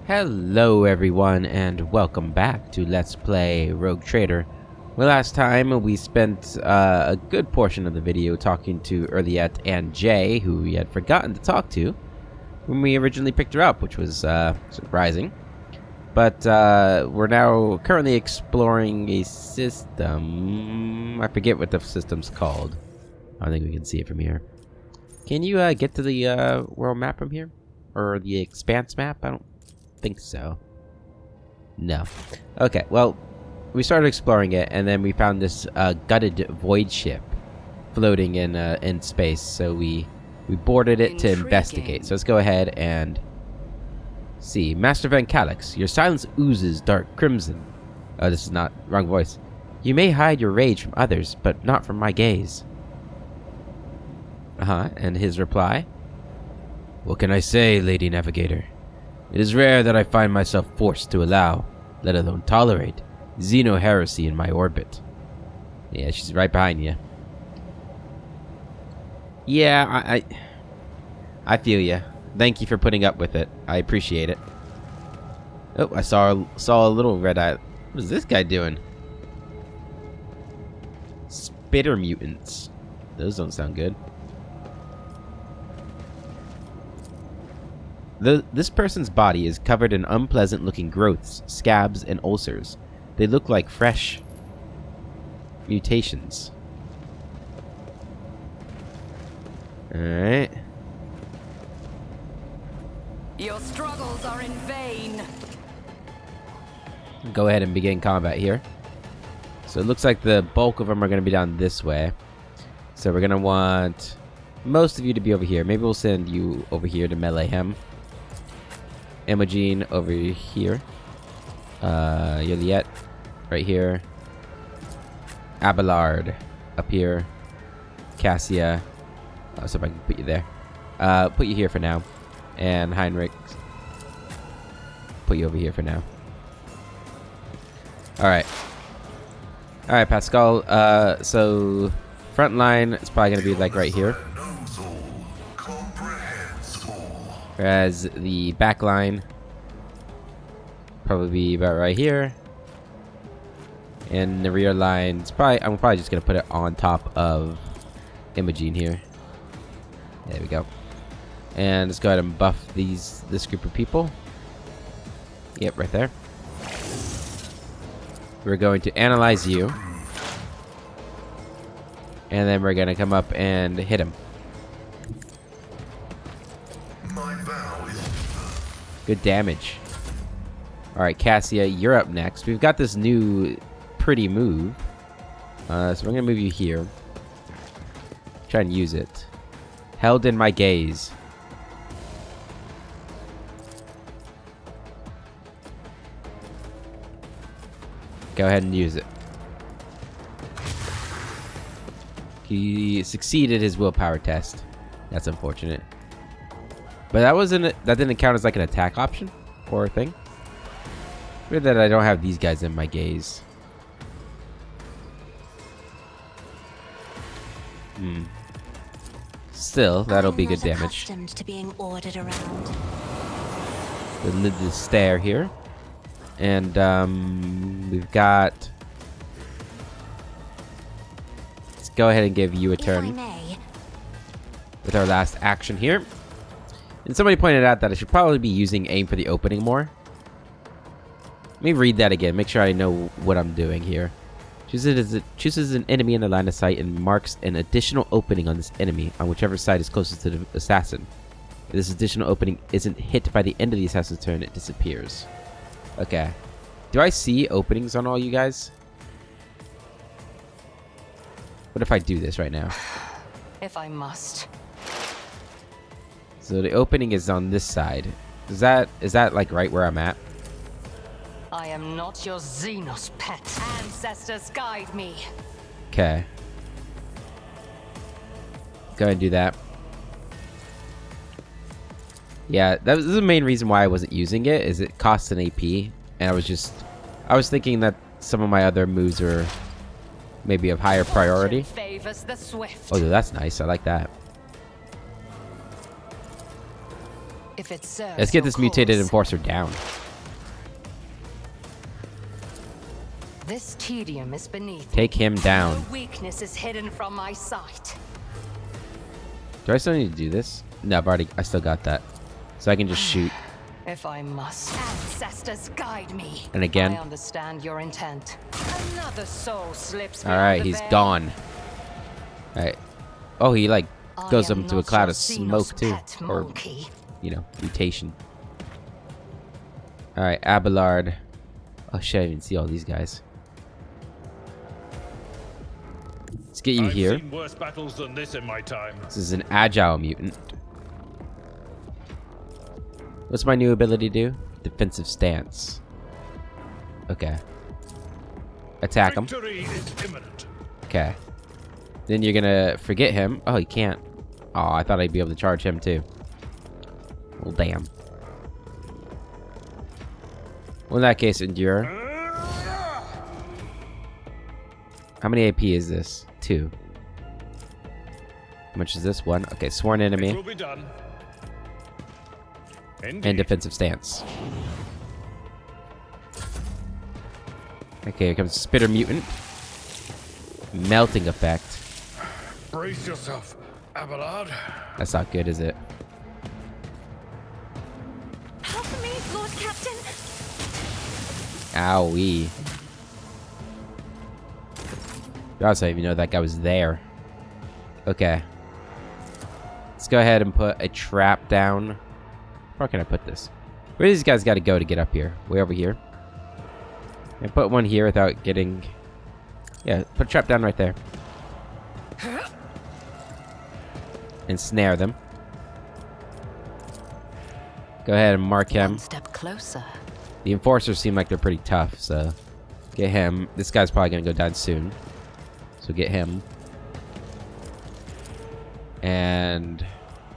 Hello everyone and welcome back to Let's Play Rogue Trader. Well, last time we spent a good portion of the video talking to Erliette and Jay, who we had forgotten to talk to when we originally picked her up, which was surprising. But we're now currently exploring a system. I forget what the system's called. I think we can see it from here. Can you get to the world map from here? Or the expanse map? I don't think so. No. Okay, well, we started exploring it, and then we found this gutted void ship floating in space. So we boarded it to investigate. So let's go ahead and see. Master Van Calix, your silence oozes dark crimson. Oh, this is not... wrong voice. You may hide your rage from others, but not from my gaze. And his reply? What can I say, Lady Navigator? It is rare that I find myself forced to allow, let alone tolerate, xeno-heresy in my orbit. Yeah, she's right behind you. Yeah, I feel you. Thank you for putting up with it. I appreciate it. Oh, I saw a little red eye. What is this guy doing? Spitter mutants. Those don't sound good. This person's body is covered in unpleasant-looking growths, scabs, and ulcers. They look like fresh mutations. Alright. Your struggles are in vain. Go ahead and begin combat here. So it looks like the bulk of them are going to be down this way. So we're going to want most of you to be over here. Maybe we'll send you over here to melee him. Imogen over here. Yoliette right here. Abelard up here. Cassia. Oh, so if I can put you there. Put you here for now. And Heinrich. Put you over here for now. Alright. Alright, Pascal. So front line is probably going to be like right here. Whereas the back line probably be about right here. And the rear line is I'm probably just gonna put it on top of Imogen here. There we go. And let's go ahead and buff this group of people. Yep, right there. We're going to analyze you. And then we're gonna come up and hit him. Good damage. Alright, Cassia, you're up next. We've got this new pretty move. So we're going to move you here. Try and use it. Held in my gaze. Go ahead and use it. He succeeded his willpower test. That's unfortunate. But that didn't count as like an attack option or a thing. Weird that I don't have these guys in my gaze. Still, that'll be good damage. To being ordered around. The stare here. And we've got... Let's go ahead and give you a turn. With our last action here. And somebody pointed out that I should probably be using aim for the opening more. Let me read that again. Make sure I know what I'm doing here. Chooses an enemy in the line of sight and marks an additional opening on this enemy on whichever side is closest to the assassin. If this additional opening isn't hit by the end of the assassin's turn, it disappears. Okay. Do I see openings on all you guys? What if I do this right now? If I must. So the opening is on this side. Is that like right where I'm at? I am not your Xenos pet. Ancestors guide me. Okay. Go ahead and do that. Yeah, that was the main reason why I wasn't using it, is it costs an AP. And I was thinking that some of my other moves are maybe of higher priority. Favors the swift. Oh, that's nice. I like that. if it serves Let's get your this mutated cause. enforcer down. This tedium is beneath. Take him down. No weakness is hidden from my sight. Do I still need to do this? No, I still got that. So I can just shoot. If I must. Ancestors guide me. And again. I understand your intent. Another soul slips. Alright, he's gone. Alright. Oh, he like goes up into a cloud of smoke too. Or, you know, mutation. Alright, Abelard. Oh shit, I didn't see all these guys. Let's get you here. I've seen worse battles than this in my time. This is an agile mutant. What's my new ability do? Defensive stance. Okay. Attack him. Victory is imminent. Okay. Then you're gonna forget him. Oh, he can't. Oh, I thought I'd be able to charge him too. Well, damn. Well, in that case, endure. How many AP is this? 2. How much is this? 1. Okay, sworn It enemy will be done. and Indeed. defensive stance. Okay, here comes Spitter Mutant. Melting effect. Brace yourself, Abelard. That's not good, is it? Help me, Lord Captain. Owie. I also didn't even know that guy was there. Okay. Let's go ahead and put a trap down. Where can I put this? Where do these guys got to go to get up here? Way over here. And put one here without getting... Yeah, put a trap down right there. And snare them. Go ahead and mark him. One step closer. The enforcers seem like they're pretty tough, so... Get him. This guy's probably going to go down soon. So get him. And...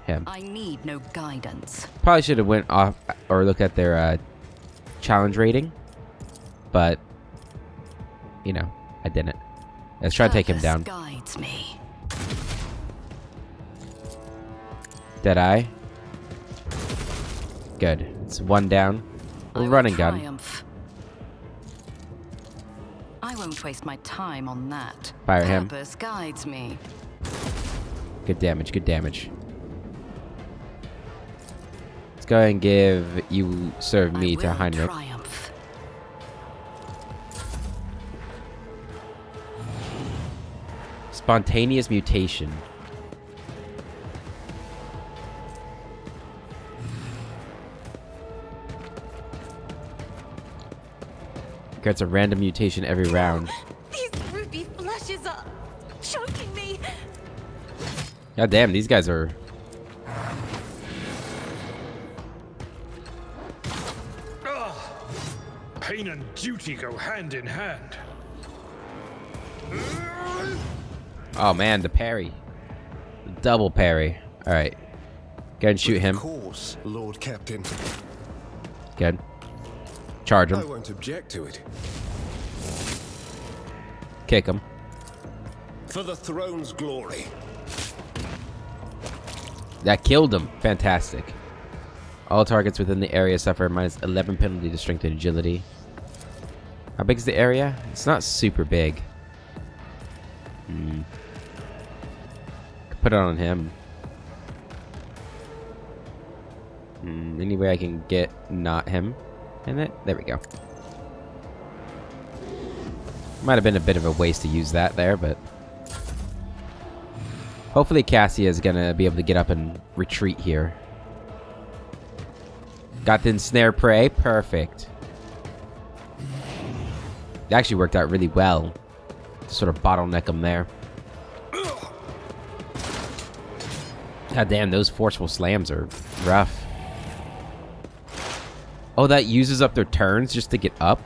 him. I need no guidance. Probably should have went off or looked at their challenge rating. But... You know, I didn't. Let's try to take him down. Guides me. Deadeye. Good. It's 1 down. A running gun. Triumph. I won't waste my time on that. Fire him. Purpose guides me. Good damage, good damage. Let's go ahead and give you serve me I to will Heinrich. triumph. Spontaneous mutation. Gets a random mutation every round. These ruby flushes are choking me. God damn, these guys are... Pain and duty go hand in hand. Oh man, the parry. The double parry. Alright. Go ahead and shoot him. Of course, Lord Captain. Good. Charge I him. won't object to it. Kick him. For the throne's glory. That killed him. Fantastic. All targets within the area suffer minus 11 penalty to strength and agility. How big is the area? It's not super big. Could put it on him. Any way I can get not him in it? There we go. Might have been a bit of a waste to use that there, but... Hopefully Cassia is going to be able to get up and retreat here. Got the ensnare prey. Perfect. It actually worked out really well to sort of bottleneck him there. God damn, those forceful slams are rough. Oh, that uses up their turns just to get up?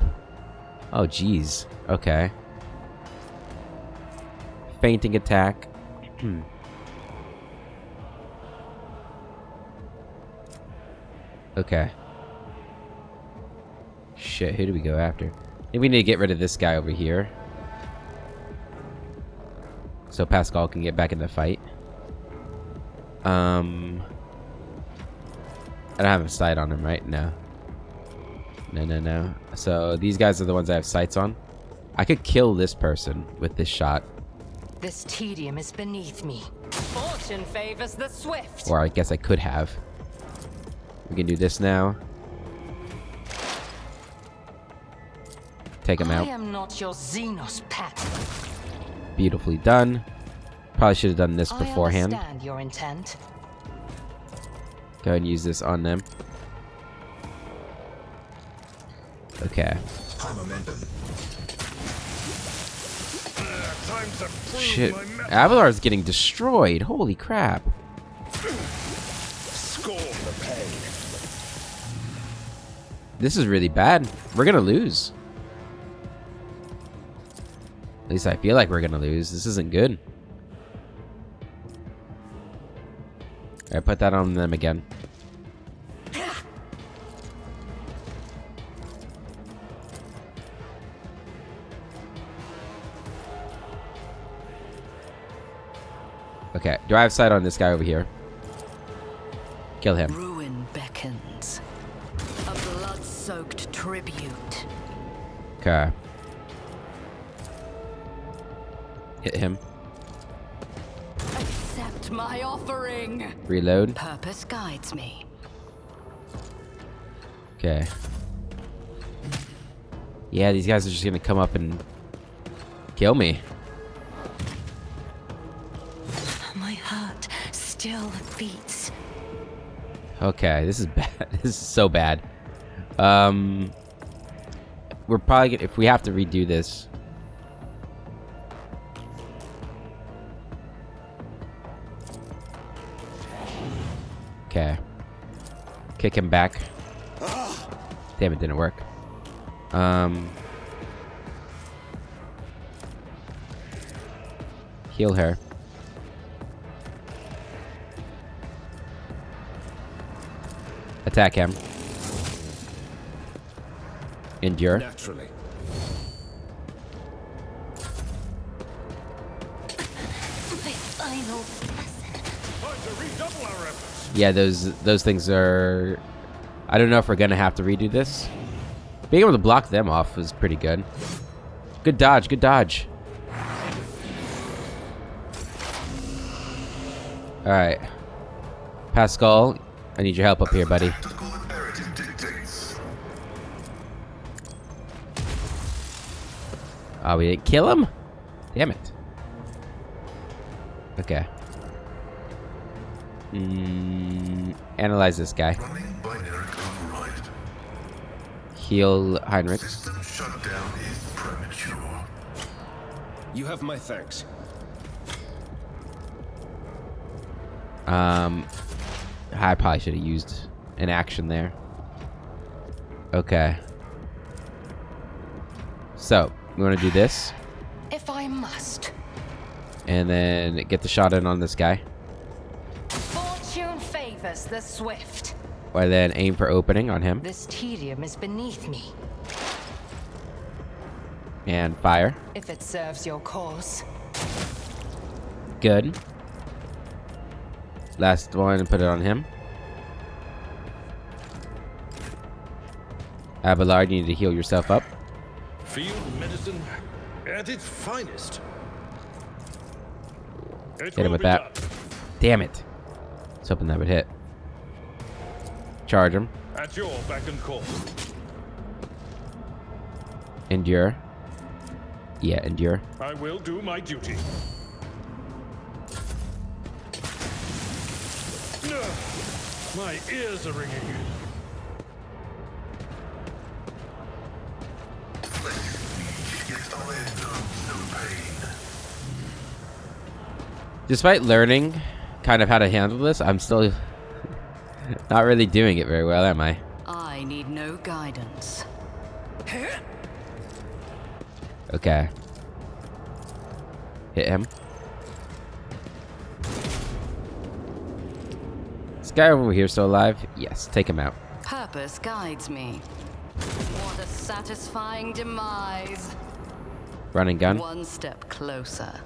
Oh, jeez. Okay. Fainting attack. Okay. Shit, who do we go after? I think we need to get rid of this guy over here. So Pascal can get back in the fight. I don't have a sight on him, right? No. No. So these guys are the ones I have sights on. I could kill this person with this shot. This tedium is beneath me. Fortune favors the swift. Or I guess I could have. We can do this now. Take him out. I am not your Xenos pet. Beautifully done. Probably should have done this beforehand. I understand your intent. Go ahead and use this on them. Okay. Time to prove Shit. my mettle. Avalar's getting destroyed. Holy crap. Scorn the pain. This is really bad. We're gonna lose. At least I feel like we're gonna lose. This isn't good. Alright, put that on them again. Okay, do I have sight on this guy over here? Kill him. Ruin beckons. A blood-soaked tribute. Okay. Hit him. Accept my offering. Reload. Purpose guides me. Okay. Yeah, these guys are just gonna come up and kill me. My heart still beats. Okay, this is bad. This is so bad. We're probably gonna, if we have to redo this. Okay. Kick him back. Damn, it didn't work. Heal her. Attack him. Endure. Naturally. My final lesson. Time to redouble our efforts. Yeah, those things are... I don't know if we're gonna have to redo this. Being able to block them off was pretty good. Good dodge, good dodge. Alright. Pascal, I need your help up here, buddy. Oh, we didn't kill him? Damn it. Okay. Analyze this guy. Heal Heinrich. System shutdown is premature. You have my thanks. I probably should have used an action there. Okay. So, we want to do this. If I must. And then get the shot in on this guy. Fortune favors the swift. Or then aim for opening on him. This tedium is beneath me. And fire. If it serves your cause. Good. Last one, put it on him. Abelard, you need to heal yourself up. Field medicine at its finest. It Hit him will with be that. done. Damn it. I was hoping that would hit. Charge him. At your beck and call. Endure. Yeah, endure. I will do my duty. Ugh, my ears are ringing. Despite learning kind of how to handle this, I'm still not really doing it very well, am I? I need no guidance. Okay. Hit him. This guy over here still alive? Yes, take him out. Purpose guides me. What a satisfying demise. Running gun. One step closer.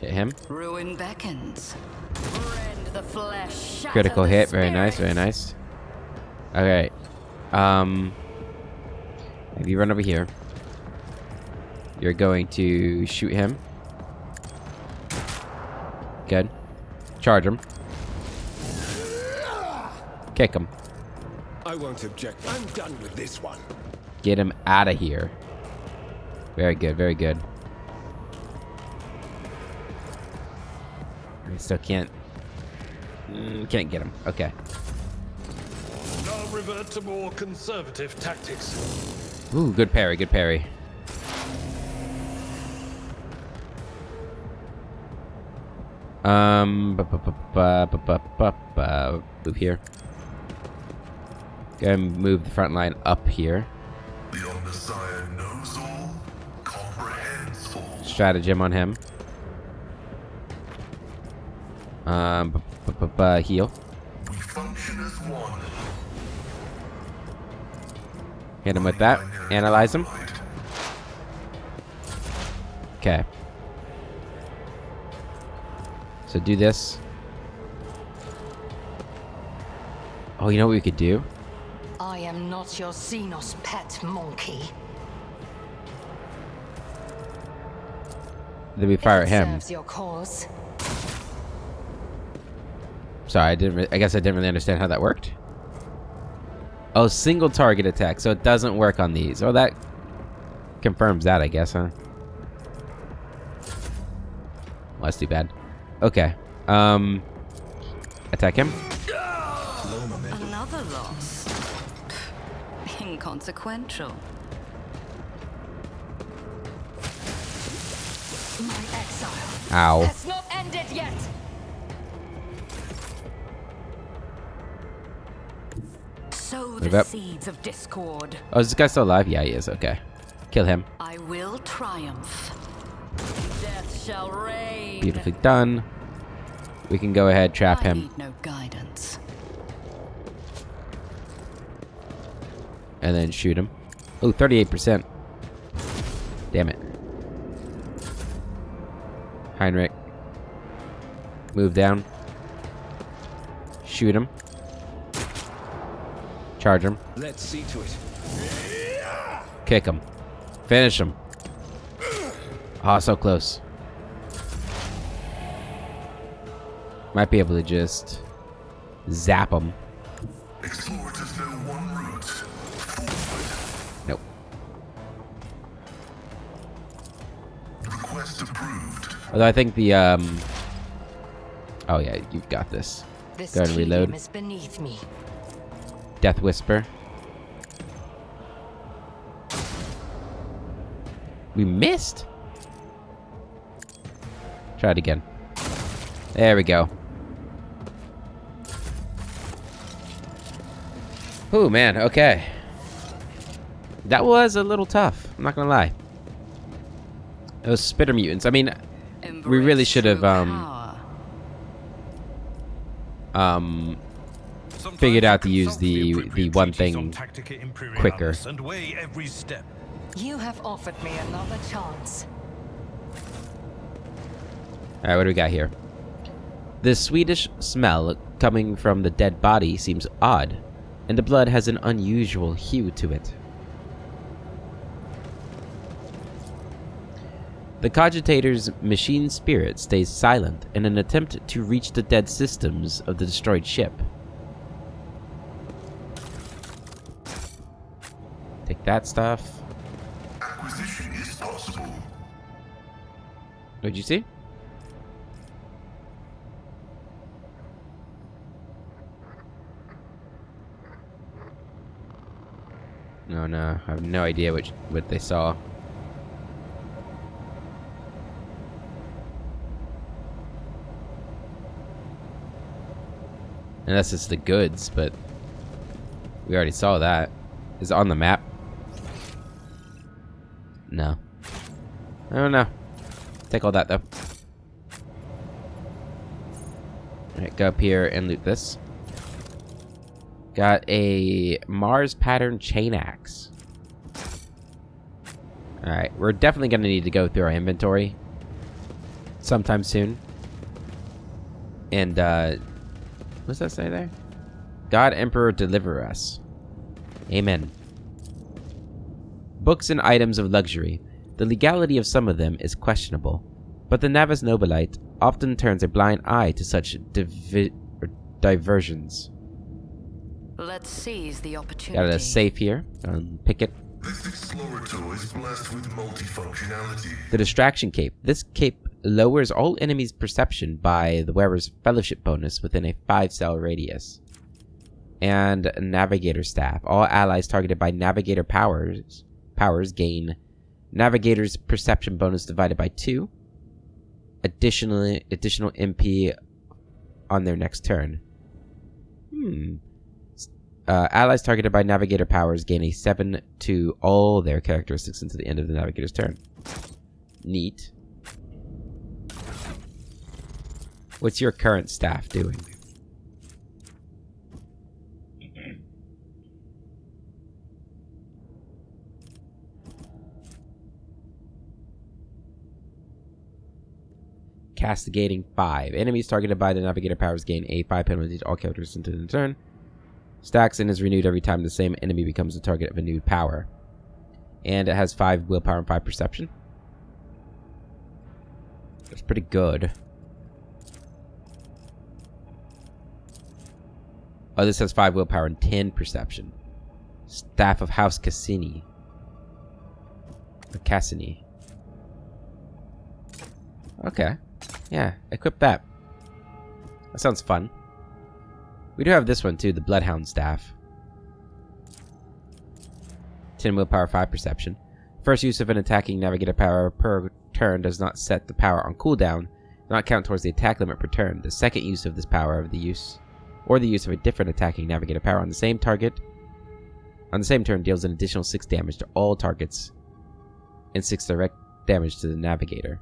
Hit him. Ruin beckons. Rend the flesh, shatter Critical the hit. Very nice. spirit. Very nice. Okay. If you run over here, you're going to shoot him. Good. Charge him. Kick him. I won't object. I'm done with this one. Get him out of here. Very good. Very good. I still can't. Can't get him. Okay. I'll revert to more conservative tactics. Ooh, good parry. Good parry. Move here. Go and move the front line up here. The Omnissiah knows all, comprehends all. Stratagem on him. Heal. We function as one. Hit him with that. Analyze him. Okay. So do this. Oh, you know what we could do? I am not your Xenos pet, monkey. Then we fire at It him. serves your cause. Sorry, I guess I didn't really understand how that worked. Oh, single target attack, so it doesn't work on these. Oh, that confirms that, I guess, huh? Well, that's too bad. Okay. Attack him. Another loss. Inconsequential. My exile Ow. has not ended yet. Sow Move the up. seeds of discord. Oh, is this guy still alive? Yeah, he is. Okay. Kill him. I will triumph. Death shall reign. Beautifully done. We can go ahead, trap I him, need no guidance. and then shoot him. Oh, 38%. Damn it. Heinrich. Move down. Shoot him. Charge him. Let's see to it. Kick him. Finish him. Oh, so close. Might be able to just zap him. Explorers know one route. Forward. Nope. Request approved. Although I think the oh yeah, you've got this. This Go and reload. tedium is beneath me. Death Whisper. We missed. Try it again. There we go. Oh man, okay. That was a little tough. I'm not gonna lie. Those spitter mutants. I mean, we really Embrace should have true power. figured out to use the one thing quicker. And weigh every step. You have offered me another chance. Alright, what do we got here? The Swedish smell coming from the dead body seems odd, and the blood has an unusual hue to it. The Cogitator's machine spirit stays silent in an attempt to reach the dead systems of the destroyed ship. Take that stuff. Acquisition is possible. What'd you see? No, no, I have no idea what they saw. Unless it's the goods, but we already saw that. Is it on the map? No. I don't know. Take all that though. Alright, go up here and loot this. Got a Mars pattern chain axe. Alright, we're definitely gonna need to go through our inventory sometime soon. And What's that say there? God Emperor deliver us. Amen. Books and items of luxury. The legality of some of them is questionable, but the Navis Nobilite often turns a blind eye to such diversions. Let's seize the opportunity. Got a safe here. Pick it. This Explorator is blessed with multifunctionality. The Distraction Cape. This cape lowers all enemies' perception by the wearer's fellowship bonus within a 5-cell radius. And a Navigator Staff. All allies targeted by Navigator powers gain Navigator's perception bonus divided by 2. Additional MP on their next turn. Allies targeted by Navigator powers gain a 7 to all their characteristics until the end of the Navigator's turn. Neat. What's your current staff doing? Castigating 5. Enemies targeted by the Navigator powers gain a 5 penalty to all characters until the turn. Stacks and is renewed every time the same enemy becomes the target of a new power. And it has 5 willpower and 5 perception. That's pretty good. Oh, this has 5 willpower and 10 perception. Staff of House Cassini. Or Cassini. Okay. Yeah, equip that. That sounds fun. We do have this one too, the Bloodhound Staff. 10 willpower, 5 perception. First use of an attacking Navigator power per turn does not set the power on cooldown, does not count towards the attack limit per turn. The second use of this power of the use of a different attacking Navigator power on the same target on the same turn deals an additional 6 damage to all targets and 6 direct damage to the Navigator.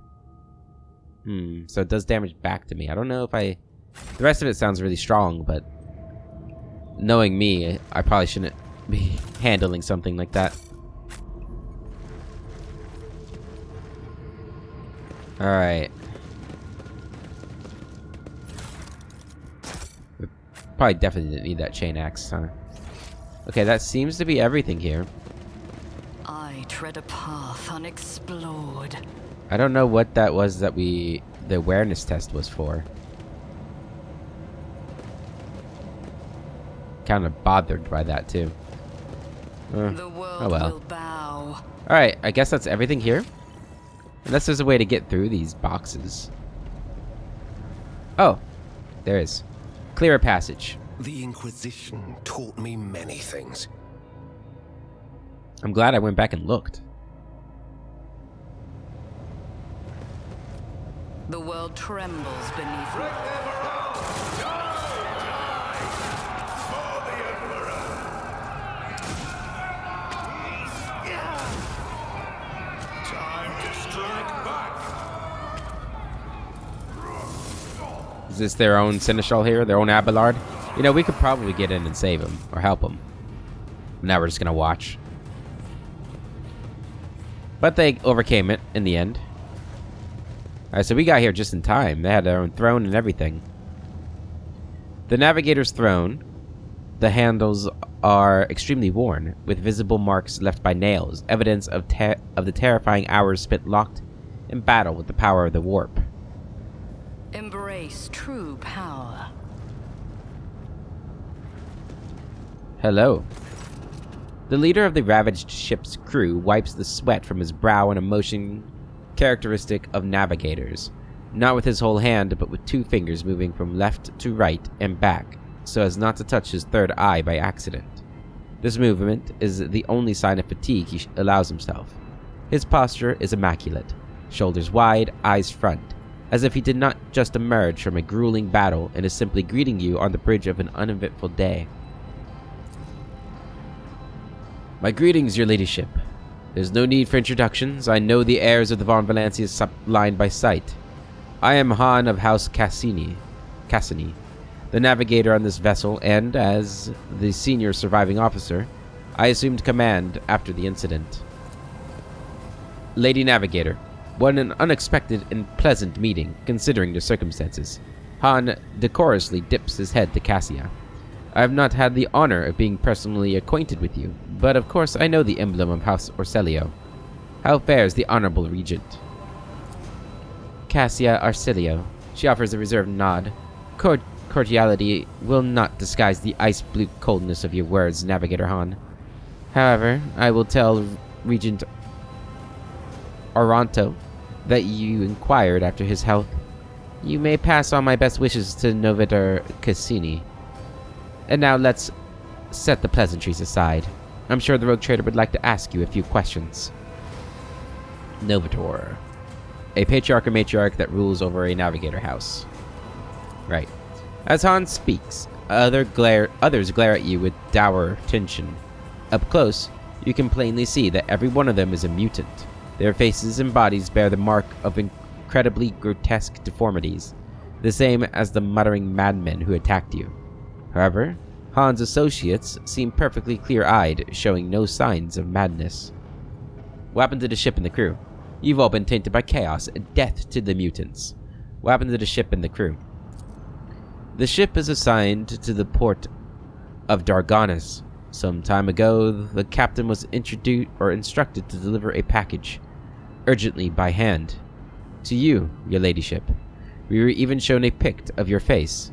So it does damage back to me. I don't know if the rest of it sounds really strong, but knowing me, I probably shouldn't be handling something like that. Alright. We probably definitely didn't need that chain axe, huh? Okay, that seems to be everything here. I tread a path unexplored. I don't know what that was that the awareness test was for. Kind of bothered by that too. The world will bow. Alright, I guess that's everything here. Unless there's a way to get through these boxes. Oh, there is. Clear a passage. The Inquisition taught me many things. I'm glad I went back and looked. The world trembles beneath me. Is this their own Seneschal here? Their own Abelard? You know, we could probably get in and save him. Or help him. Now we're just gonna watch. But they overcame it in the end. Alright, so we got here just in time. They had their own throne and everything. The Navigator's throne. The handles are extremely worn, with visible marks left by nails, evidence of the terrifying hours spent locked in battle with the power of the warp. Embrace true power. Hello. The leader of the ravaged ship's crew wipes the sweat from his brow in a motion characteristic of navigators, not with his whole hand, but with 2 fingers moving from left to right and back, so as not to touch his third eye by accident. This movement is the only sign of fatigue he allows himself. His posture is immaculate, shoulders wide, eyes front, as if he did not just emerge from a grueling battle and is simply greeting you on the bridge of an uneventful day. My greetings, your ladyship. There's no need for introductions. I know the heirs of the Von Valancias line by sight. I am Hann of House Cassini, the navigator on this vessel, and as the senior surviving officer, I assumed command after the incident. Lady Navigator, what an unexpected and pleasant meeting, considering the circumstances. Hann decorously dips his head to Cassia. I have not had the honor of being personally acquainted with you, but of course I know the emblem of House Orcelio. How fares the Honorable Regent? Cassia Arcelio. She offers a reserved nod. Cordiality will not disguise the ice-blue coldness of your words, Navigator Hann. However, I will tell Regent Aranto that you inquired after his health. You may pass on my best wishes to Novator Cassini. And now let's set the pleasantries aside. I'm sure the rogue trader would like to ask you a few questions. Novator. A patriarch or matriarch that rules over a navigator house. Right. As Hann speaks, others glare at you with dour tension. Up close, you can plainly see that every one of them is a mutant. Their faces and bodies bear the mark of incredibly grotesque deformities, the same as the muttering madmen who attacked you. However, Hann's associates seem perfectly clear-eyed, showing no signs of madness. What happened to the ship and the crew? You've all been tainted by chaos. Death to the mutants. What happened to the ship and the crew? The ship is assigned to the port of Darganas. Some time ago, the captain was instructed to deliver a package, urgently by hand, to you, your ladyship. We were even shown a pic of your face.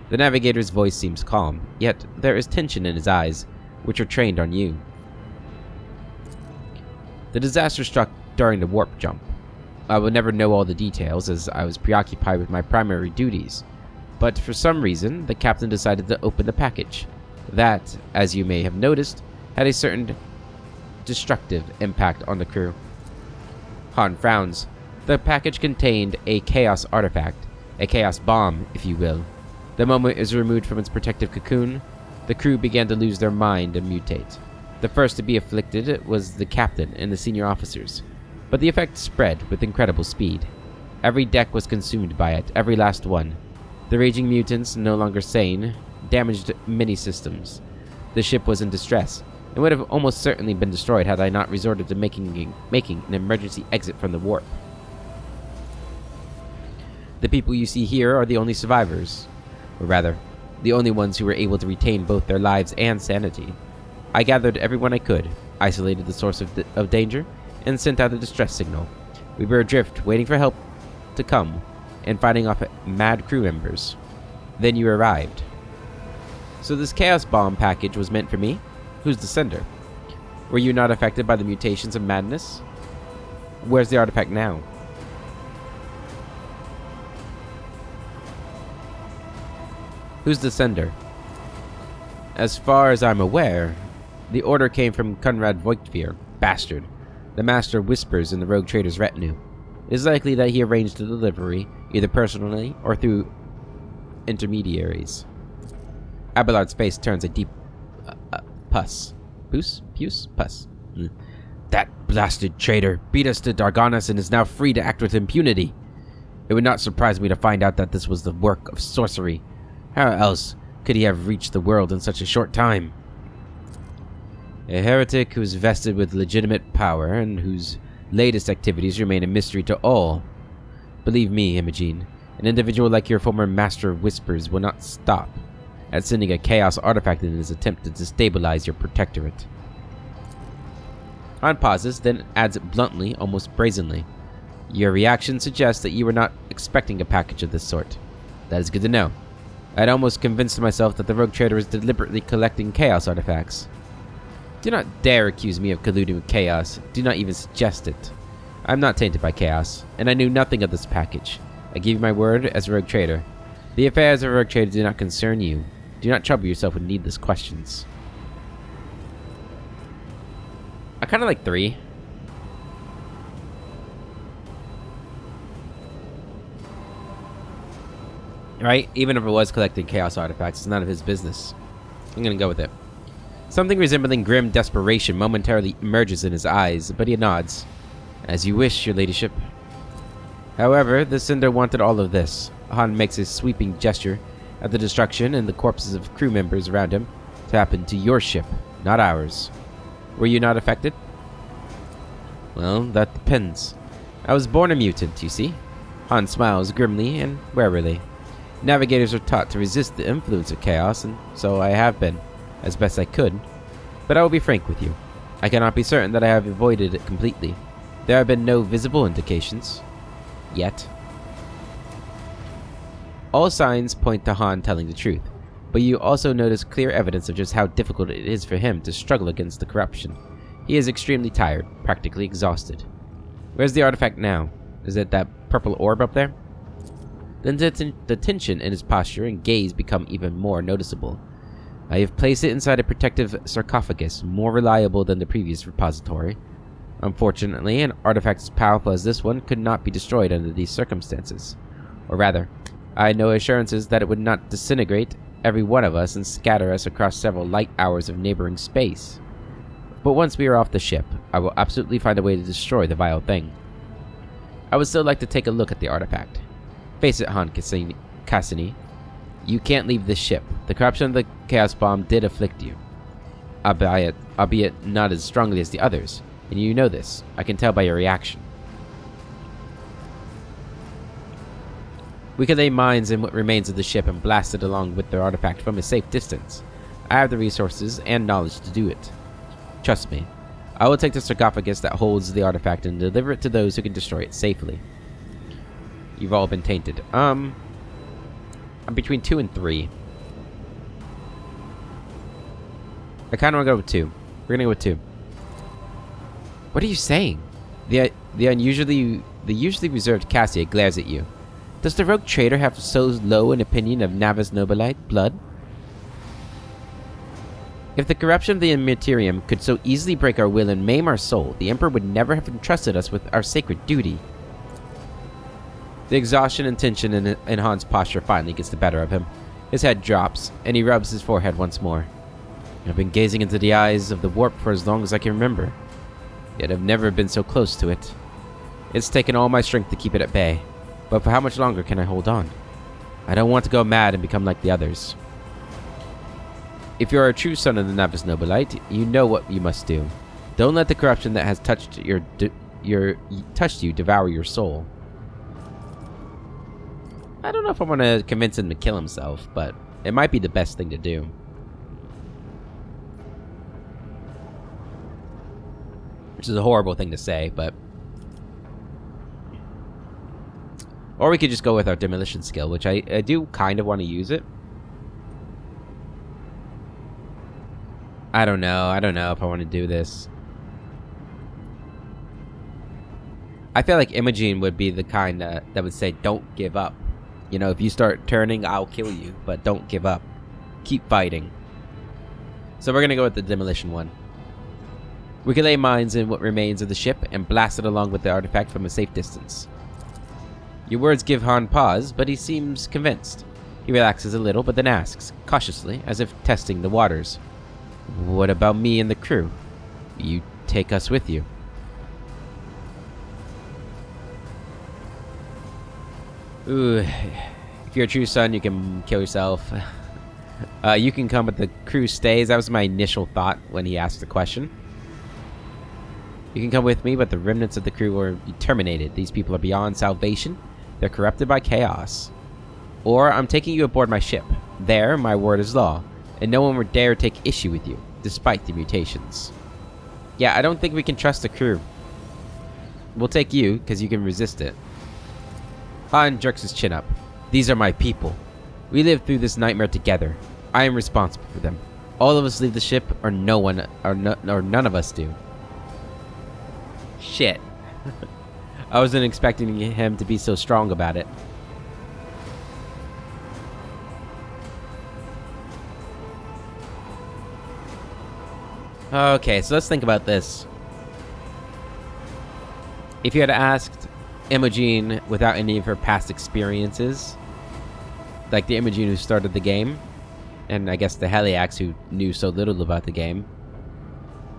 The navigator's voice seems calm, yet there is tension in his eyes, which are trained on you. The disaster struck during the warp jump. I will never know all the details, as I was preoccupied with my primary duties, but for some reason, the captain decided to open the package. That, as you may have noticed, had a certain destructive impact on the crew. Hann frowns. The package contained a chaos artifact, a chaos bomb, if you will. The moment it was removed from its protective cocoon, the crew began to lose their mind and mutate. The first to be afflicted was the captain and the senior officers, but the effect spread with incredible speed. Every deck was consumed by it, every last one. The raging mutants, no longer sane, damaged many systems. The ship was in distress, and would have almost certainly been destroyed had I not resorted to making an emergency exit from the warp. The people you see here are the only survivors. Or rather, the only ones who were able to retain both their lives and sanity. I gathered everyone I could, isolated the source of danger, and sent out a distress signal. We were adrift, waiting for help to come, and fighting off mad crew members. Then you arrived. So this chaos bomb package was meant for me? Who's the sender? Were you not affected by the mutations of madness? Where's the artifact now? Who's the sender? As far as I'm aware, the order came from Conrad Voigtfear, bastard, the master of whispers in the rogue trader's retinue. It is likely that he arranged the delivery, either personally or through intermediaries. Abelard's face turns a deep pus. Pus? That blasted traitor beat us to Darganas and is now free to act with impunity. It would not surprise me to find out that this was the work of sorcery. How else could he have reached the world in such a short time? A heretic who is vested with legitimate power and whose latest activities remain a mystery to all. Believe me, Imogene, an individual like your former Master of Whispers will not stop at sending a chaos artifact in his attempt to destabilize your protectorate. Hann pauses, then adds bluntly, almost brazenly. Your reaction suggests that you were not expecting a package of this sort. That is good to know. I'd almost convinced myself that the rogue trader is deliberately collecting chaos artifacts. Do not dare accuse me of colluding with chaos. Do not even suggest it. I'm not tainted by chaos, and I knew nothing of this package. I give you my word as a rogue trader. The affairs of a rogue trader do not concern you. Do not trouble yourself with needless questions. I kind of like 3. Right? Even if it was collecting chaos artifacts, it's none of his business. I'm gonna go with it. Something resembling grim desperation momentarily emerges in his eyes, but he nods. As you wish, your ladyship. However, the sender wanted all of this. Hann makes a sweeping gesture at the destruction and the corpses of crew members around him to happen to your ship, not ours. Were you not affected? Well, that depends. I was born a mutant, you see. Hann smiles grimly and warily. Navigators are taught to resist the influence of chaos, and so I have been, as best I could. But I will be frank with you. I cannot be certain that I have avoided it completely. There have been no visible indications. Yet. All signs point to Hann telling the truth, but you also notice clear evidence of just how difficult it is for him to struggle against the corruption. He is extremely tired, practically exhausted. Where's the artifact now? Is it that purple orb up there? Then the tension in his posture and gaze become even more noticeable. I have placed it inside a protective sarcophagus, more reliable than the previous repository. Unfortunately, an artifact as powerful as this one could not be destroyed under these circumstances. Or rather, I had no assurances that it would not disintegrate every one of us and scatter us across several light hours of neighboring space. But once we are off the ship, I will absolutely find a way to destroy the vile thing. I would still like to take a look at the artifact. Face it, Hann Cassini. You can't leave this ship. The corruption of the Chaos Bomb did afflict you. Albeit not as strongly as the others. And you know this. I can tell by your reaction. We can lay mines in what remains of the ship and blast it along with the artifact from a safe distance. I have the resources and knowledge to do it. Trust me. I will take the sarcophagus that holds the artifact and deliver it to those who can destroy it safely. You've all been tainted. I'm between 2 and 3. I kind of want to go with 2. We're gonna go with 2. What are you saying? The usually reserved Cassia glares at you. Does the rogue trader have so low an opinion of Navis Nobilite blood? If the corruption of the Immaterium could so easily break our will and maim our soul, the Emperor would never have entrusted us with our sacred duty. The exhaustion and tension in Hann's posture finally gets the better of him. His head drops, and he rubs his forehead once more. I've been gazing into the eyes of the warp for as long as I can remember. Yet I've never been so close to it. It's taken all my strength to keep it at bay. But for how much longer can I hold on? I don't want to go mad and become like the others. If you are a true son of the Navis Nobilite, you know what you must do. Don't let the corruption that has touched you devour your soul. I don't know if I want to convince him to kill himself, but it might be the best thing to do. Which is a horrible thing to say, but... Or we could just go with our demolition skill, which I do kind of want to use it. I don't know if I want to do this. I feel like Imogene would be the kind that would say, don't give up. You know, if you start turning, I'll kill you, but don't give up. Keep fighting. So we're going to go with the demolition one. We can lay mines in what remains of the ship and blast it along with the artifact from a safe distance. Your words give Hann pause, but he seems convinced. He relaxes a little, but then asks, cautiously, as if testing the waters. What about me and the crew? You take us with you. Ooh, if you're a true son, you can kill yourself. You can come, but the crew stays. That was my initial thought when he asked the question. You can come with me, but the remnants of the crew will be terminated. These people are beyond salvation. They're corrupted by chaos. Or I'm taking you aboard my ship. There, my word is law, and no one would dare take issue with you, despite the mutations. Yeah, I don't think we can trust the crew. We'll take you, because you can resist it. Hann jerks his chin up. These are my people. We lived through this nightmare together. I am responsible for them. All of us leave the ship, or none of us do. Shit. I wasn't expecting him to be so strong about it. Okay, so let's think about this. If you had asked Imogene without any of her past experiences, like the Imogene who started the game, and I guess the Heliacs who knew so little about the game,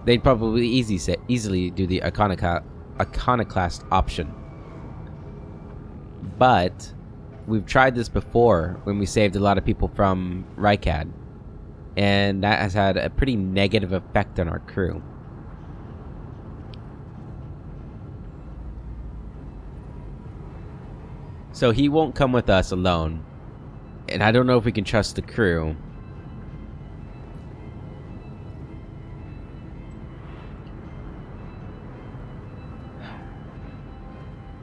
they'd probably easily do the iconoclast option. But we've tried this before when we saved a lot of people from Rykad, and that has had a pretty negative effect on our crew. So he won't come with us alone. And I don't know if we can trust the crew.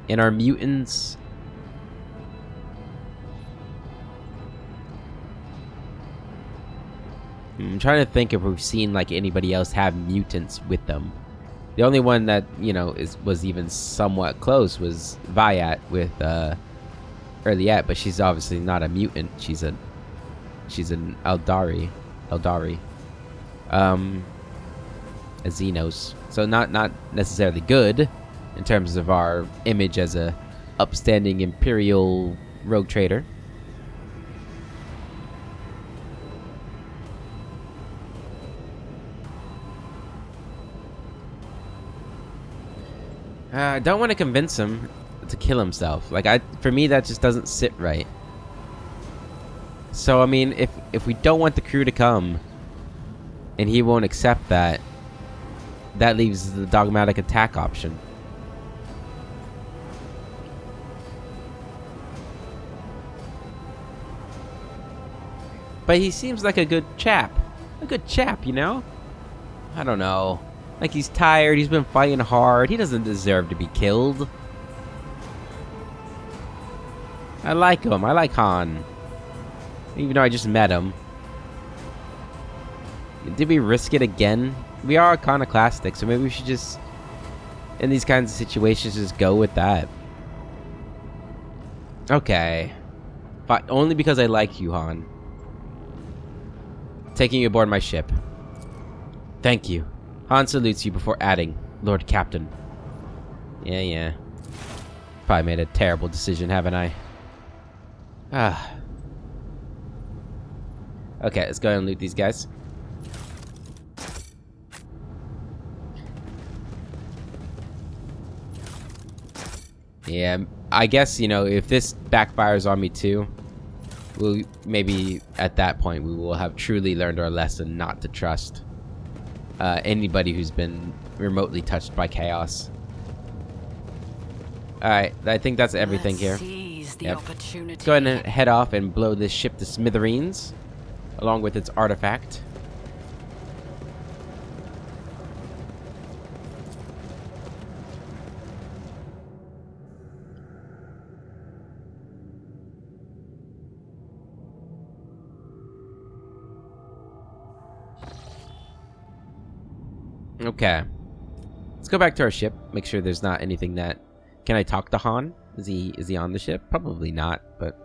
And our mutants... I'm trying to think if we've seen like anybody else have mutants with them. The only one that, you know, was even somewhat close was Viat with Earliette, but she's obviously not a mutant. She's an Eldari. A Xenos. So not necessarily good in terms of our image as a upstanding Imperial rogue trader. I don't want to convince him to kill himself. Like, for me, that just doesn't sit right. So, I mean, if we don't want the crew to come, and he won't accept that, that leaves the dogmatic attack option. But he seems like a good chap. A good chap, you know? I don't know. Like, he's tired, he's been fighting hard, he doesn't deserve to be killed. I like him, I like Hann. Even though I just met him. Did we risk it again? We are iconoclastic, so maybe we should just, in these kinds of situations, just go with that. Okay. But only because I like you, Hann. Taking you aboard my ship. Thank you. Hann salutes you before adding, Lord Captain. Yeah. Probably made a terrible decision, haven't I? Okay, let's go ahead and loot these guys. Yeah, I guess, you know, if this backfires on me too, we'll maybe at that point we will have truly learned our lesson not to trust anybody who's been remotely touched by chaos. Alright, I think that's everything here. Yep. Let's go ahead and head off and blow this ship to smithereens, along with its artifact. Okay. Let's go back to our ship. Make sure there's not anything that... Can I talk to Hann? Is he on the ship? Probably not, but...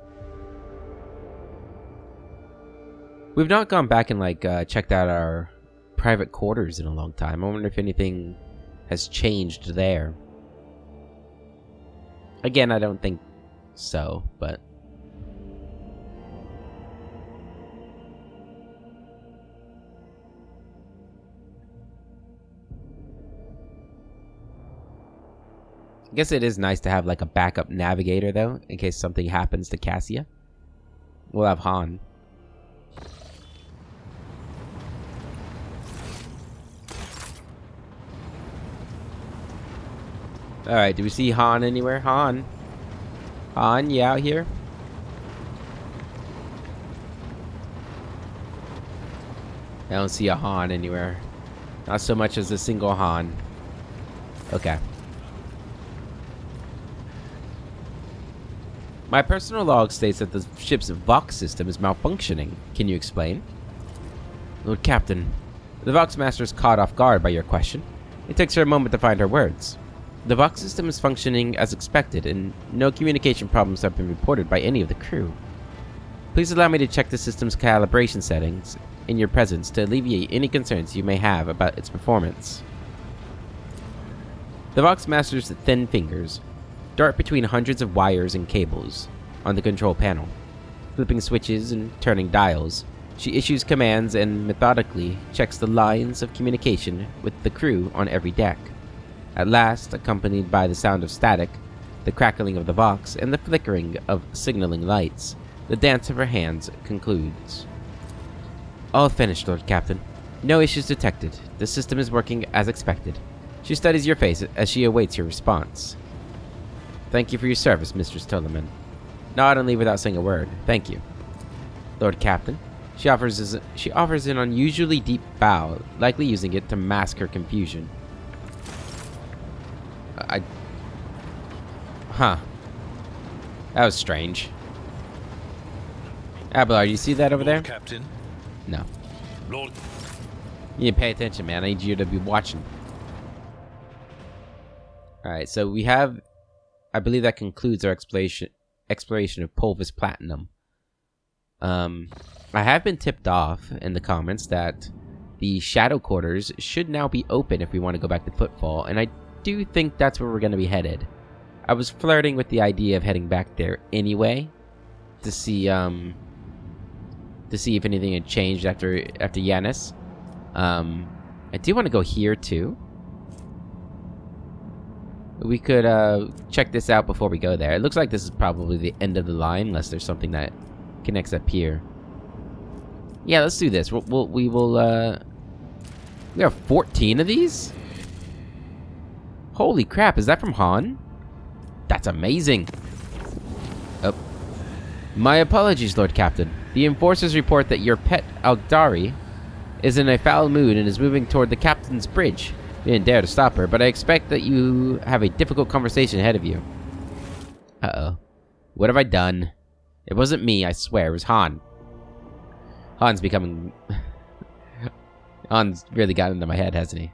We've not gone back and, like, checked out our private quarters in a long time. I wonder if anything has changed there. Again, I don't think so, but... I guess it is nice to have like a backup navigator though, in case something happens to Cassia. We'll have Hann. Alright, do we see Hann anywhere? Hann? Hann, you out here? I don't see a Hann anywhere. Not so much as a single Hann. Okay. My personal log states that the ship's Vox system is malfunctioning. Can you explain? Lord Captain, the Vox Master is caught off guard by your question. It takes her a moment to find her words. The Vox system is functioning as expected, and no communication problems have been reported by any of the crew. Please allow me to check the system's calibration settings in your presence to alleviate any concerns you may have about its performance. The Vox Master's thin fingers dart between hundreds of wires and cables on the control panel. Flipping switches and turning dials, she issues commands and methodically checks the lines of communication with the crew on every deck. At last, accompanied by the sound of static, the crackling of the Vox, and the flickering of signaling lights, the dance of her hands concludes. All finished, Lord Captain. No issues detected. The system is working as expected. She studies your face as she awaits your response. Thank you for your service, Mistress Tolleman. No, I don't leave without saying a word. Thank you. Lord Captain. She offers an unusually deep bow, likely using it to mask her confusion. Huh. That was strange. Abelard, you see that over there? Lord Captain. No. Lord. You need to pay attention, man. I need you to be watching. Alright, so we have... I believe that concludes our exploration of Pulvis Platinum. I have been tipped off in the comments that the Shadow Quarters should now be open if we want to go back to Footfall, and I do think that's where we're going to be headed. I was flirting with the idea of heading back there anyway, to see if anything had changed after Yanis. I do want to go here too. We could check this out before we go there. It looks like this is probably the end of the line, unless there's something that connects up here. Yeah, let's do this. We have 14 of these? Holy crap, is that from Hann? That's amazing. Oh. My apologies, Lord Captain. The enforcers report that your pet Aldari is in a foul mood and is moving toward the captain's bridge. We didn't dare to stop her, but I expect that you have a difficult conversation ahead of you. Uh-oh. What have I done? It wasn't me, I swear. It was Hann. Hann's becoming... Hann's really got into my head, hasn't he?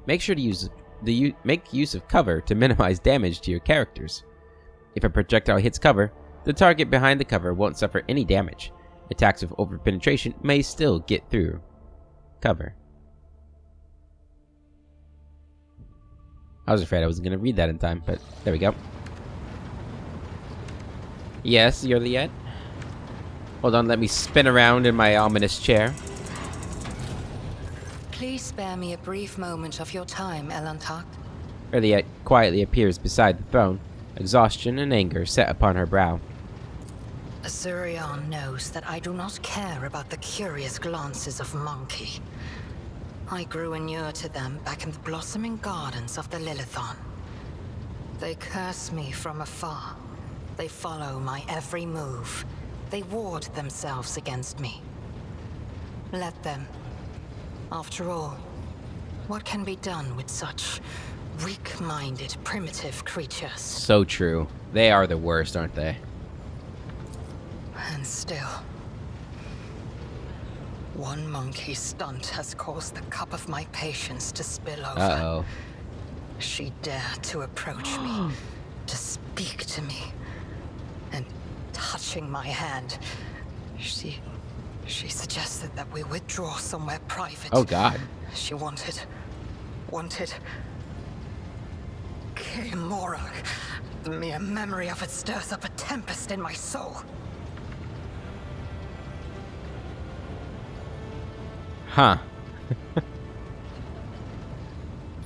Make sure to make use of cover to minimize damage to your characters. If a projectile hits cover, the target behind the cover won't suffer any damage. Attacks with over-penetration may still get through cover. I was afraid I wasn't going to read that in time, but there we go. Yes, you're the Ed. Hold on, let me spin around in my ominous chair. Please spare me a brief moment of your time, Elantak. Earliet quietly appears beside the throne, exhaustion and anger set upon her brow. Azurion knows that I do not care about the curious glances of Monkey. I grew inured to them back in the blossoming gardens of the Lilithon. They curse me from afar. They follow my every move. They ward themselves against me. Let them. After all, what can be done with such weak-minded, primitive creatures? So true. They are the worst, aren't they? And still, one monkey stunt has caused the cup of my patience to spill over. Uh-oh. She dared to approach me, to speak to me, and touching my hand, she suggested that we withdraw somewhere private. Oh God. She wanted Morag. The mere memory of it stirs up a tempest in my soul. Huh.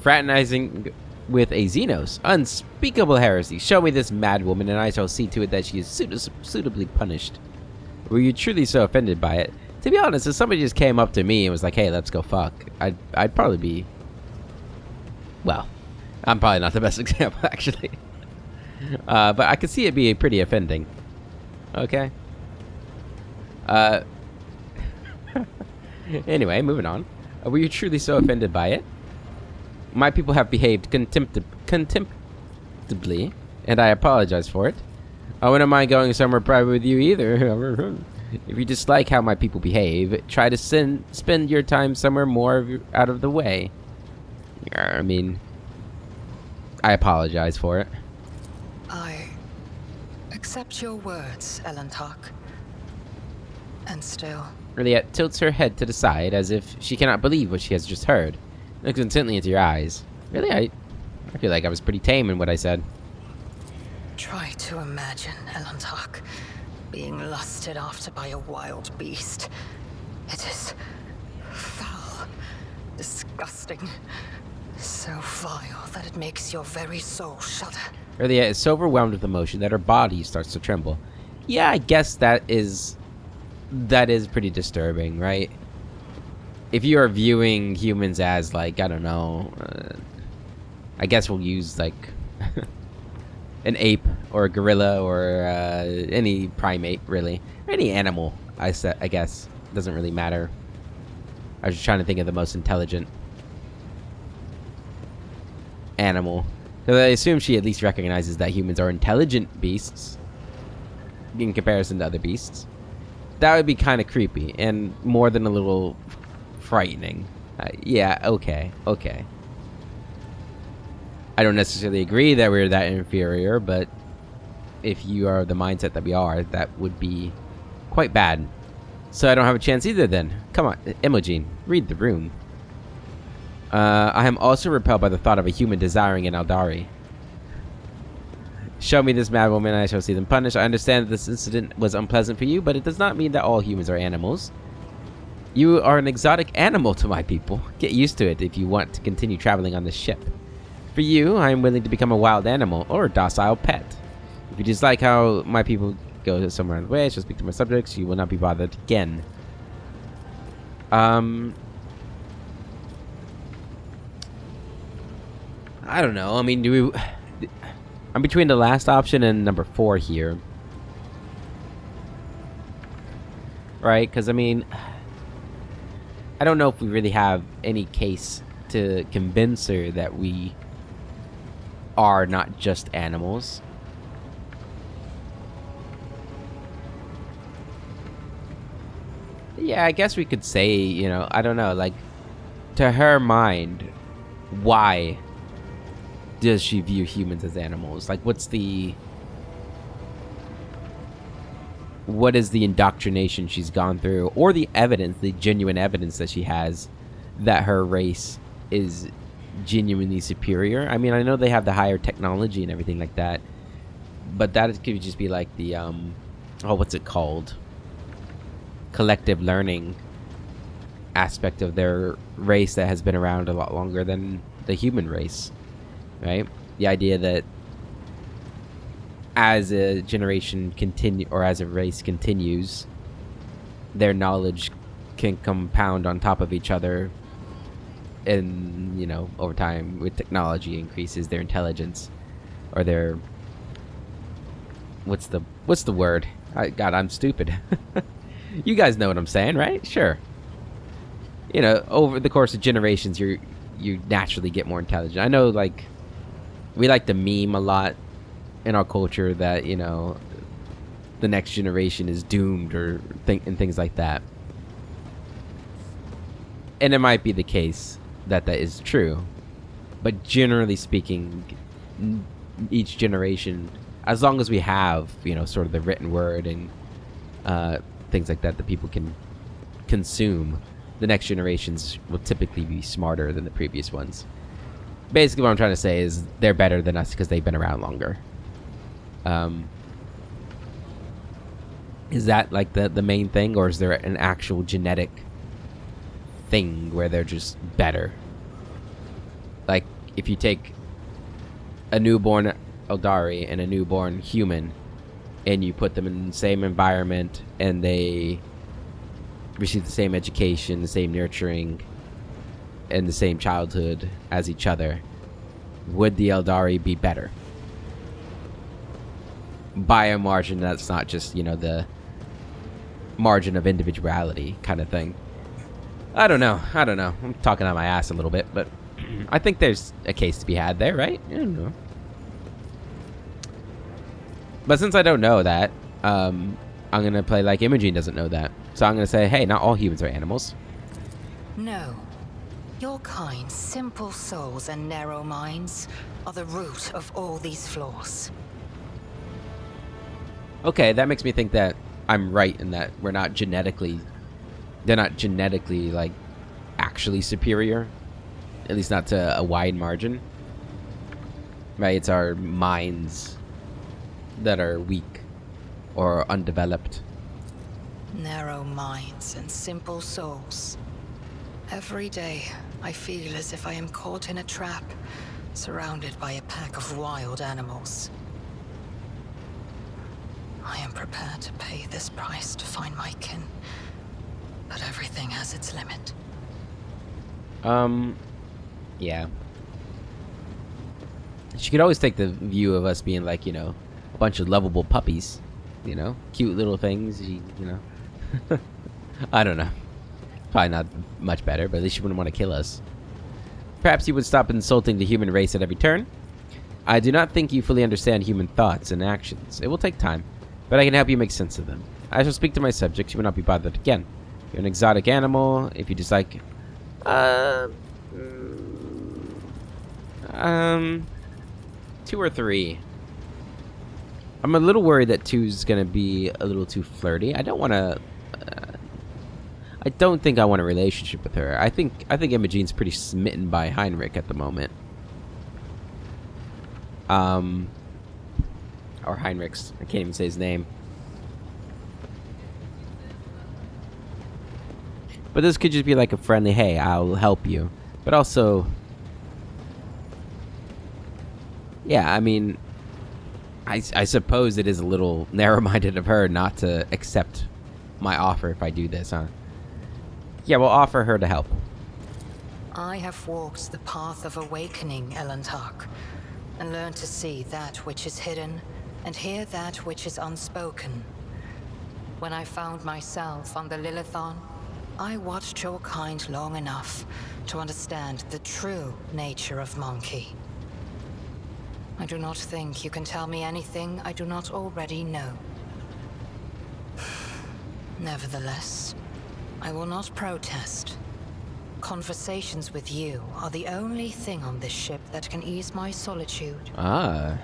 Fraternizing with a Xenos. Unspeakable heresy. Show me this mad woman and I shall see to it that she is suitably punished. Were you truly so offended by it? To be honest, if somebody just came up to me and was like, hey, let's go fuck, I'd probably be... Well, I'm probably not the best example, actually. But I could see it being pretty offending. Okay. Anyway, moving on. Were you truly so offended by it? My people have behaved contemptibly, and I apologize for it. I wouldn't mind going somewhere private with you either. If you dislike how my people behave, try to spend your time somewhere more out of the way. I mean, I apologize for it. I accept your words, Elantak. And still... Juliet tilts her head to the side as if she cannot believe what she has just heard. Looks intently into your eyes. Really, I feel like I was pretty tame in what I said. Try to imagine, Elantak, being lusted after by a wild beast. It is foul, disgusting, so vile that it makes your very soul shudder. Juliet is so overwhelmed with emotion that her body starts to tremble. Yeah, I guess that is pretty disturbing, right? if you are viewing humans as, like, I don't know, I guess we'll use, like, an ape or a gorilla or any primate, really. Any animal, I guess. Doesn't really matter. I was just trying to think of the most intelligent animal. Because I assume she at least recognizes that humans are intelligent beasts in comparison to other beasts. That would be kind of creepy and more than a little frightening. Yeah, okay. I don't necessarily agree that we're that inferior, but if you are the mindset that we are, that would be quite bad. So I don't have a chance either then. Come on, Imogen, read the room. I am also repelled by the thought of a human desiring an Eldari. Show me this mad woman and I shall see them punished. I understand that this incident was unpleasant for you, but it does not mean that all humans are animals. You are an exotic animal to my people. Get used to it if you want to continue traveling on this ship. For you, I am willing to become a wild animal or a docile pet. If you dislike how my people go somewhere on the way, I shall speak to my subjects. You will not be bothered again. I don't know. I mean, do we... I'm between the last option and number 4 here. Right? Because, I mean... I don't know if we really have any case to convince her that we are not just animals. Yeah, I guess we could say, you know, I don't know, like, to her mind, why does she view humans as animals? Like, what is the indoctrination she's gone through, or the evidence, the genuine evidence that she has that her race is genuinely superior? I mean, I know they have the higher technology and everything like that, but that could just be like the what's it called, collective learning aspect of their race that has been around a lot longer than the human race, right? The idea that as a generation as a race continues, their knowledge can compound on top of each other, and, you know, over time with technology increases their intelligence, or their what's the word? God, I'm stupid. You guys know what I'm saying, right? Sure. You know, over the course of generations, you naturally get more intelligent. I know, like, we like to meme a lot in our culture that, you know, the next generation is doomed and things like that. And it might be the case that is true, but generally speaking, each generation, as long as we have, you know, sort of the written word and things like that people can consume, the next generations will typically be smarter than the previous ones. Basically, what I'm trying to say is they're better than us because they've been around longer. Is that like the main thing, or is there an actual genetic thing where they're just better? Like, if you take a newborn Eldari and a newborn human and you put them in the same environment and they receive the same education, the same nurturing, and the same childhood as each other, would the Eldari be better? By a margin that's not just, you know, the margin of individuality kind of thing. I don't know. I'm talking out my ass a little bit, but I think there's a case to be had there, right? I don't know. But since I don't know that, I'm going to play like Imogen doesn't know that. So I'm going to say, hey, not all humans are animals. No. Your kind, simple souls and narrow minds are the root of all these flaws. Okay, that makes me think that I'm right in that they're not genetically, like, actually superior. At least not to a wide margin. Right, it's our minds that are weak or undeveloped. Narrow minds and simple souls. Every day, I feel as if I am caught in a trap, surrounded by a pack of wild animals. I am prepared to pay this price to find my kin, but everything has its limit. Yeah. She could always take the view of us being like, you know, a bunch of lovable puppies. You know? Cute little things, you know. I don't know. Probably not much better, but at least she wouldn't want to kill us. Perhaps you would stop insulting the human race at every turn. I do not think you fully understand human thoughts and actions. It will take time, but I can help you make sense of them. I shall speak to my subjects. You will not be bothered again. You're an exotic animal. If you dislike... 2 or 3. I'm a little worried that 2's gonna be a little too flirty. I don't want to... I don't think I want a relationship with her. I think Imogene's pretty smitten by Heinrich at the moment. Or Heinrich's. I can't even say his name. But this could just be like a friendly, hey, I'll help you. But also... Yeah, I mean... I suppose it is a little narrow-minded of her not to accept my offer if I do this, huh? Yeah, we'll offer her to help. I have walked the path of awakening, Elantark, and learned to see that which is hidden and hear that which is unspoken. When I found myself on the Lilithon, I watched your kind long enough to understand the true nature of Monkey. I do not think you can tell me anything I do not already know. Nevertheless, I will not protest. Conversations with you are the only thing on this ship that can ease my solitude. Ah.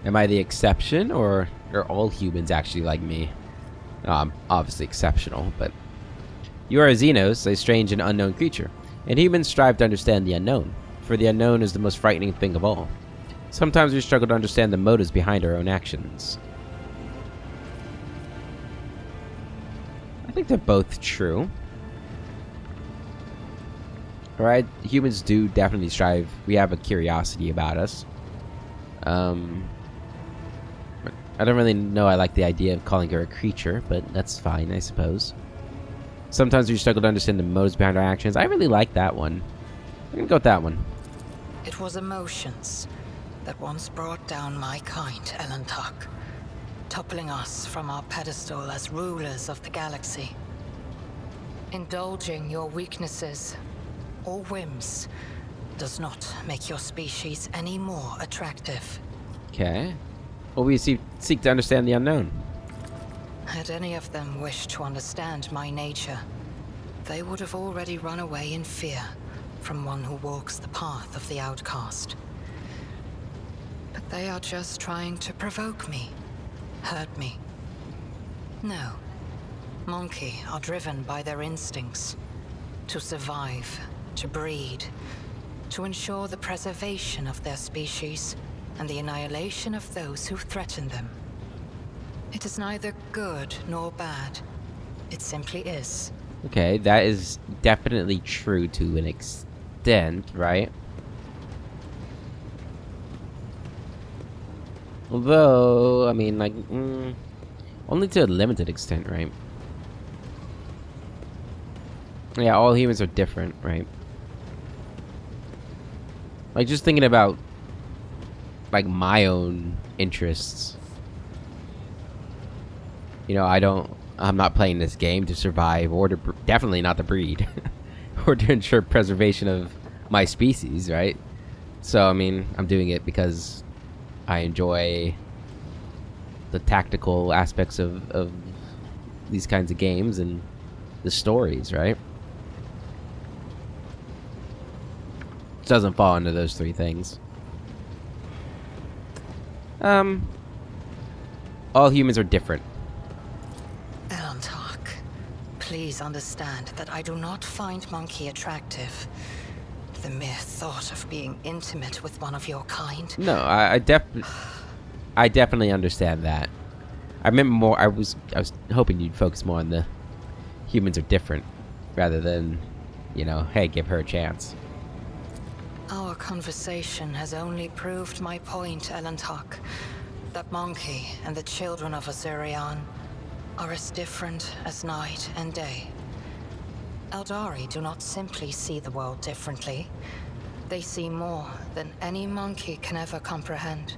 Am I the exception, or are all humans actually like me? I'm obviously exceptional, but... You are a Xenos, a strange and unknown creature, and humans strive to understand the unknown, for the unknown is the most frightening thing of all. Sometimes we struggle to understand the motives behind our own actions. I think they're both true. Alright, humans do definitely strive. We have a curiosity about us. I don't really know I like the idea of calling her a creature, but that's fine, I suppose. Sometimes we struggle to understand the motives behind our actions. I really like that one. I'm gonna go with that one. It was emotions that once brought down my kind, Elantark, toppling us from our pedestal as rulers of the galaxy. Indulging your weaknesses or whims does not make your species any more attractive. Okay. Well, we seek to understand the unknown. Had any of them wished to understand my nature, they would have already run away in fear from one who walks the path of the outcast. But they are just trying to provoke me, hurt me. No. Monkey are driven by their instincts. To survive, to breed, to ensure the preservation of their species and the annihilation of those who threaten them. It is neither good nor bad. It simply is. Okay, that is definitely true to an extent, right? Although, I mean, like, only to a limited extent, right? Yeah, all humans are different, right? Like, just thinking about, like, my own interests. You know, I'm not playing this game to survive, or to, definitely not to breed, or to ensure preservation of my species, right? So, I mean, I'm doing it because I enjoy the tactical aspects of these kinds of games and the stories, right? It doesn't fall into those 3 things. All humans are different. Elantark, please understand that I do not find Monkey attractive. The mere thought of being intimate with one of your kind. No, I definitely understand that. I meant more. I was hoping you'd focus more on the humans are different, rather than, you know, hey, give her a chance. Our conversation has only proved my point, Elantark. That Monkey and the children of Azurion are as different as night and day. Eldari do not simply see the world differently. They see more than any monkey can ever comprehend.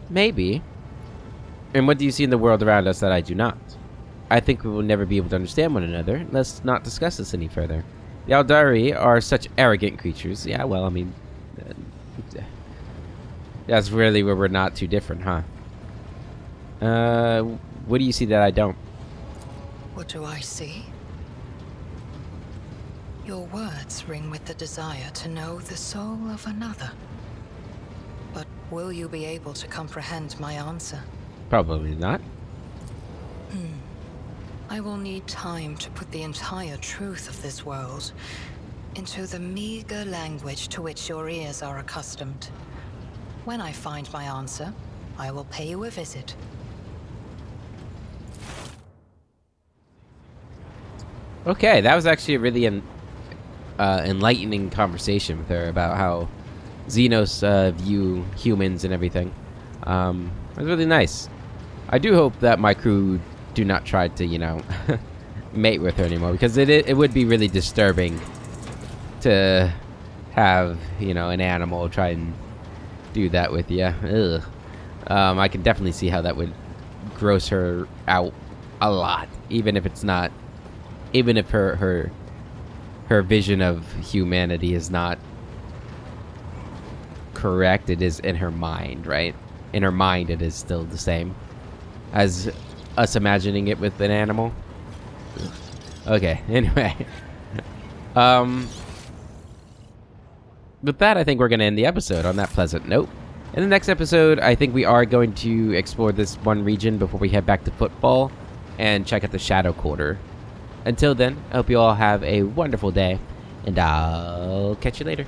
Maybe. And what do you see in the world around us that I do not? I think we will never be able to understand one another. Let's not discuss this any further. The Eldari are such arrogant creatures. Yeah, well, I mean... that's really where we're not too different, huh? What do you see that I don't? What do I see? Your words ring with the desire to know the soul of another. But will you be able to comprehend my answer? Probably not. I will need time to put the entire truth of this world into the meager language to which your ears are accustomed. When I find my answer, I will pay you a visit. Okay, that was actually a really enlightening conversation with her about how Xenos view humans and everything. It was really nice. I do hope that my crew do not try to, you know, mate with her anymore, because it would be really disturbing to have, you know, an animal try and do that with you. Ugh. I can definitely see how that would gross her out a lot, even if it's not, even if her vision of humanity is not correct. It is in her mind, right? In her mind, it is still the same as us imagining it with an animal. Okay, anyway. With that, I think we're going to end the episode on that pleasant note. In the next episode, I think we are going to explore this one region before we head back to football and check out the Shadow Quarter. Until then, I hope you all have a wonderful day, and I'll catch you later.